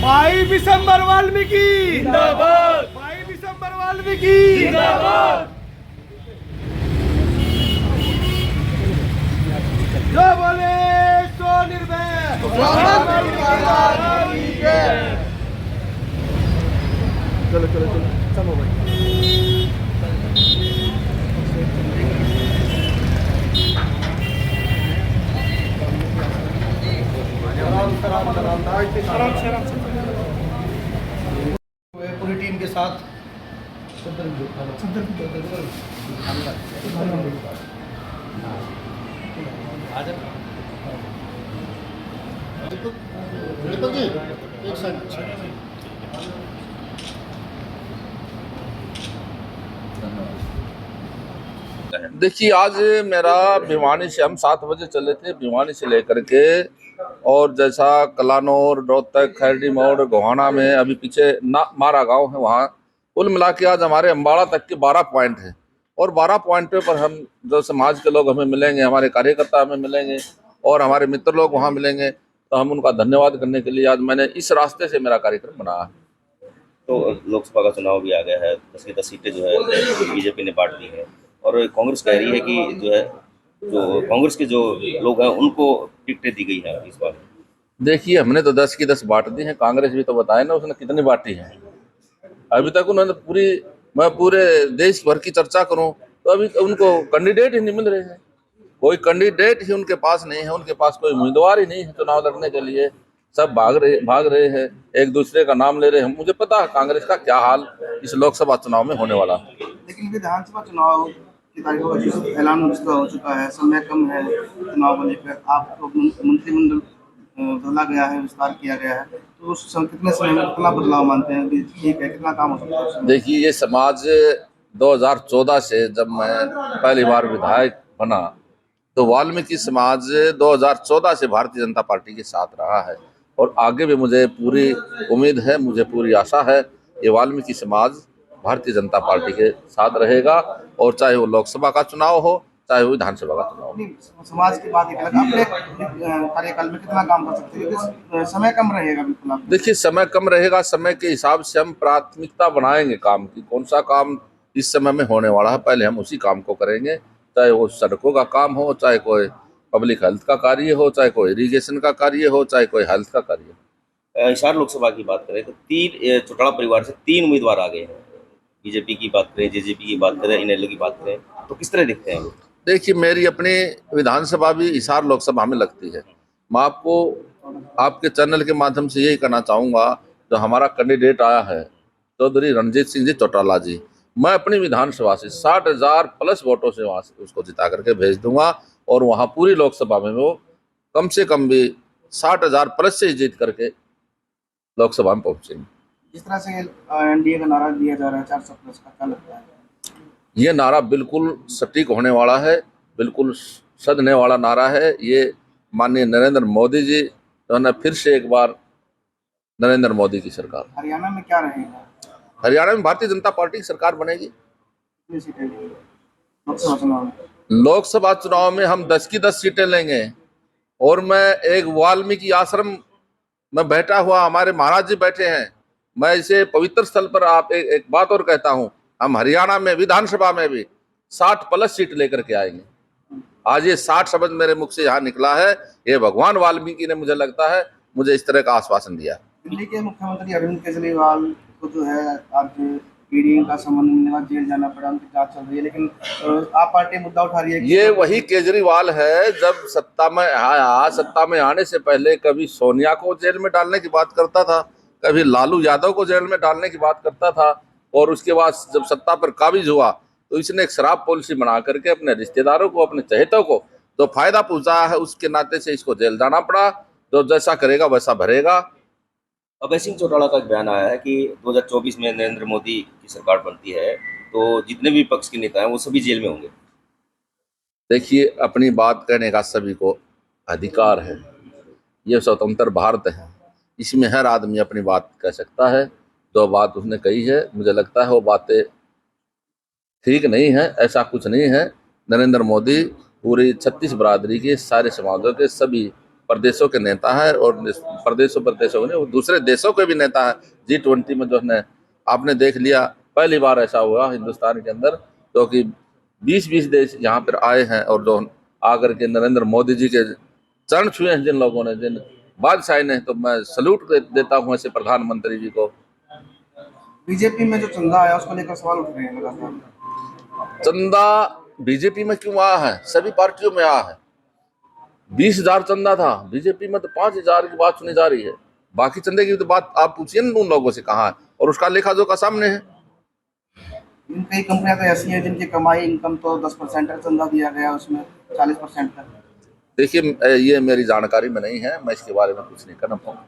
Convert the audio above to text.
भाई दिसंबर वाल्मीकि जिंदाबाद, भाई दिसंबर वाल्मीकि जिंदाबाद। जो बोले सो निर्भय, चलो चलो चलो चलो भाई। पूरी टीम के साथ देखिए, आज मेरा भिवानी से, हम 7 बजे चले थे भिवानी से लेकर के, और जैसा कलानौर, रोहतक, खैरडी मोड़, गोहाना में अभी पीछे मारा गांव है, वहाँ कुल मिला के आज हमारे अम्बाड़ा तक के 12 पॉइंट हैं। और 12 पॉइंट पर हम जो समाज के लोग हमें मिलेंगे, हमारे कार्यकर्ता हमें मिलेंगे और हमारे मित्र लोग वहाँ मिलेंगे, तो हम उनका धन्यवाद करने के लिए आज मैंने इस रास्ते से मेरा कार्यक्रम बनाया। तो लोकसभा का चुनाव भी आ गया है, 10 की 10 सीटें जो है बीजेपी ने बांट दी है, और कांग्रेस कह रही है कि जो है जो कांग्रेस के जो लोग हैं उनको टिकटें दी गई है इस बार। देखिए, हमने तो 10 की 10 बांट दी है, कांग्रेस भी तो बताए ना उसने कितनी बांटी है। अभी तक उन्होंने मैं पूरे देश भर की चर्चा करूं तो अभी उनको कैंडिडेट ही नहीं मिल रहे हैं, कोई कैंडिडेट ही उनके पास नहीं है, उनके पास कोई उम्मीदवार ही नहीं है चुनाव लड़ने के लिए। सब भाग रहे हैं, एक दूसरे का नाम ले रहे हैं। मुझे पता है कांग्रेस का क्या हाल इस लोकसभा चुनाव में होने वाला है। लेकिन विधानसभा चुनाव की तारीखों का ऐलान हो चुका है, समय कम है चुनाव को लेकर। आपको मंत्रिमंडल बदला गया है, विस्तार किया गया है, तो उस कितने समय में कितना बदलाव मानते हैं कि ठीक है, कितना काम हो सकता है उसमें? देखिए, ये समाज 2014 से जब मैं पहली बार विधायक बना तो वाल्मीकि समाज 2014 से भारतीय जनता पार्टी के साथ रहा है, और आगे भी मुझे पूरी उम्मीद है, मुझे पूरी आशा है ये वाल्मीकि समाज भारतीय जनता पार्टी के साथ रहेगा, और चाहे वो लोकसभा का चुनाव हो चाहे वो विधानसभा का चुनाव हो। नहीं, समाज की बात एक अलग, अपने कार्यकाल में कितना काम कर सकते हैं क्योंकि समय कम रहेगा। बिल्कुल आप देखिए, समय कम रहेगा, समय के हिसाब से हम प्राथमिकता बनाएंगे काम की, कौन सा काम इस समय में होने वाला है पहले हम उसी काम को करेंगे, चाहे वो सड़कों का काम हो, चाहे कोई पब्लिक हेल्थ का कार्य हो, चाहे कोई इरिगेशन का कार्य हो, चाहे कोई हेल्थ का कार्य हो। हिसार लोकसभा की बात करें तो 3 चौटाला परिवार से 3 उम्मीदवार आ गए हैं। बीजेपी की बात करें, जेजेपी की बात करें, इनेलो की बात करें, तो किस तरह दिखते हैं लोग? देखिए, मेरी अपनी विधानसभा भी हिसार लोकसभा में लगती है। मैं आपको आपके चैनल के माध्यम से यही कहना चाहूँगा, जो हमारा कैंडिडेट आया है चौधरी रणजीत सिंह जी चौटाला जी, मैं अपनी विधानसभा से 60,000 प्लस वोटों से वहाँ से उसको जिता करके भेज दूंगा, और वहाँ पूरी लोकसभा में वो कम से कम भी 60,000 प्लस से जीत करके लोकसभा में पहुँचेंगे। जिस तरह से एनडीए का नारा दिया जा रहा है 400 प्लस का, क्या लगता है? ये नारा बिल्कुल सटीक होने वाला है, बिल्कुल सधने वाला नारा है। ये माननीय नरेंद्र मोदी जी जो है फिर से एक बार नरेंद्र मोदी की सरकार। हरियाणा में क्या रहेगा? हरियाणा में भारतीय जनता पार्टी की सरकार बनेगी। कितनी सीटें लेंगे लोकसभा चुनाव में? लोकसभा चुनाव में हम 10 की 10 सीटें लेंगे, और मैं एक वाल्मीकि आश्रम में बैठा हुआ, हमारे महाराज जी बैठे हैं, मैं इसे पवित्र स्थल पर आप एक बात और कहता हूं, हम हरियाणा में विधानसभा में भी 60 प्लस सीट लेकर के आएंगे। आज ये 60 शब्द मेरे मुख से यहाँ निकला है, ये भगवान वाल्मीकि ने मुझे लगता है मुझे इस तरह का आश्वासन दिया। दिल्ली के मुख्यमंत्री अरविंद केजरीवाल को जो है आज ईडी का समन मिलने के बाद जेल जाना पड़ा, उनकी जांच चल रही है, लेकिन आप पार्टी मुद्दा उठा रही है कि ये वही केजरीवाल है जब सत्ता में आया, सत्ता में आने से पहले कभी सोनिया को जेल में डालने की बात करता था, कभी लालू यादव को जेल में डालने की बात करता था, और उसके बाद जब सत्ता पर काबिज हुआ तो इसने एक शराब पॉलिसी बना करके अपने रिश्तेदारों को, अपने चहेतों को जो फायदा पहुंचाया है, उसके नाते से इसको जेल जाना पड़ा। जो जैसा करेगा वैसा भरेगा। अभय सिंह चौटाला का एक बयान आया है कि 2024 में नरेंद्र मोदी की सरकार बनती है तो जितने भी पक्ष के नेता हैं वो सभी जेल में होंगे। देखिए, अपनी बात कहने का सभी को अधिकार है, ये स्वतंत्र भारत है, इसमें हर आदमी अपनी बात कह सकता है। जो बात उसने कही है, मुझे लगता है वो बातें ठीक नहीं है, ऐसा कुछ नहीं है। नरेंद्र मोदी पूरी 36 बरादरी के सारे समाजों के सभी प्रदेशों के नेता है, और प्रदेशों में वो दूसरे देशों के भी नेता है। G20 में जो है आपने देख लिया, पहली बार ऐसा हुआ हिंदुस्तान के अंदर, क्योंकि 20-20 देश यहाँ पर आए हैं और जो आकर के नरेंद्र मोदी जी के चरण छुए हैं जिन लोगों ने, जिन बादशाह ने, तो मैं सल्यूट देता हूँ ऐसे प्रधानमंत्री जी को। बीजेपी में जो चंदा आया उसको लेकर सवाल उठ रहे हैं लगातार। चंदा बीजेपी में क्यों आया है? सभी पार्टियों में आया है। 20,000 चंदा था, बीजेपी में तो 5,000 की बात सुनी जा रही है। बाकी चंदे की तो बात आप पूछिए ना उन लोगों से कहाँ है, और उसका लेखा जोखा सामने है। कई कंपनियां तो ऐसी हैं जिनकी कमाई इनकम तो 10% का चंदा दिया गया, उसमें 40% का। देखिए ये मेरी जानकारी में नहीं है, मैं इसके बारे में कुछ नहीं करना पाऊंगा।